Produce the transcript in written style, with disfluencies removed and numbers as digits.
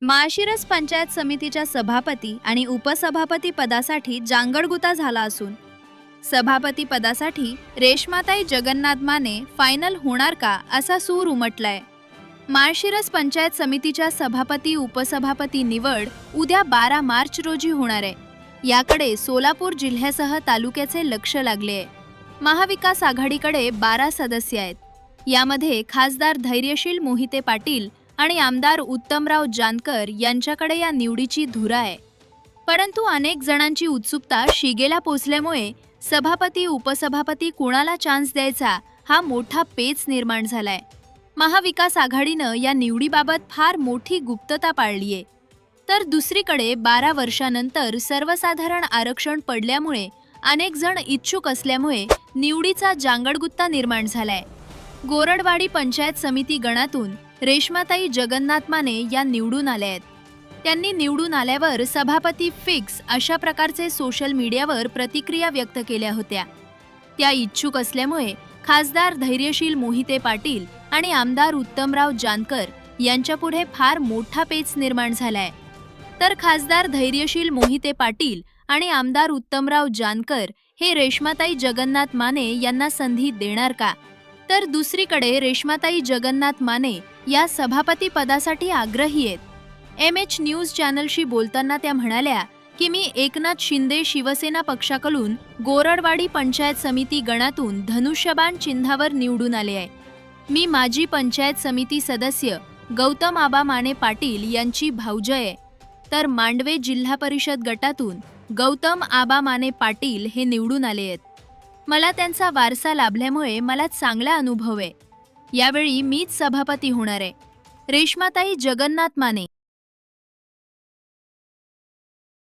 माळशिरस पंचायत समितीच्या सभापती आणि उपसभापती पदासाठी जांगडगुता झाला असून सभापती पदासाठी रेश्माताई जगन्नाथ माने फायनल होणार का असा सूर उमटलाय. माळशिरस पंचायत समितीच्या सभापती उपसभापती निवड उद्या 12 मार्च रोजी होणार आहे. याकडे सोलापूर जिल्ह्यासह तालुक्याचे लक्ष लागले आहे. महाविकास आघाडीकडे 12 सदस्य आहेत. यामध्ये खासदार धैर्यशील मोहिते पाटील आणि आमदार उत्तमराव जानकर यांच्याकडे या निवडीची धुरा आहे. परंतु अनेक जणांची उत्सुकता शिगेला पोचल्यामुळे सभापती उपसभापती कुणाला चान्स द्यायचा हा मोठा पेच निर्माण झालाय. महाविकास आघाडीनं या निवडीबाबत फार मोठी गुप्तता पाळलीये. तर दुसरीकडे 12 वर्षांनंतर सर्वसाधारण आरक्षण पडल्यामुळे अनेक जण इच्छुक असल्यामुळे निवडीचा जांगडगुत्ता निर्माण झालाय. गोरडवाडी पंचायत समिती गणातून रेश्माताई जगन्नाथ माने या निवडून आल्या आहेत. त्यांनी निवडून आल्यावर सभापती फिक्स अशा प्रकारचे सोशल मीडियावर प्रतिक्रिया व्यक्त केल्या होत्या. त्या इच्छुक असल्यामुळे खासदार धैर्यशील मोहिते पाटील आणि आमदार उत्तमराव जानकर यांच्यापुढे फार मोठा पेच निर्माण झालाय. तर खासदार धैर्यशील मोहिते पाटील आणि आमदार उत्तमराव जानकर हे रेश्माताई जगन्नाथ माने यांना संधी देणार का? तर दुसरीकडे रेश्माताई जगन्नाथ माने या सभापती पदासाठी आग्रही आहेत. MH न्यूज चॅनलशी बोलताना त्या म्हणाल्या की मी एकनाथ शिंदे शिवसेना पक्षाकडून गोरडवाडी पंचायत समिती गणातून धनुष्यबाण चिन्हावर निवडून आले आहे. मी माजी पंचायत समिती सदस्य गौतम आबा माने पाटील यांची भाऊजय आहे. तर मांडवे जिल्हा परिषद गटातून गौतम आबा माने पाटील हे निवडून आले आहेत. मला त्यांचा वारसा लाभल्यामुळे मला चांगला अनुभव आहे. यावेळी मीच सभापती होणार आहे. रेश्माताई जगन्नाथ माने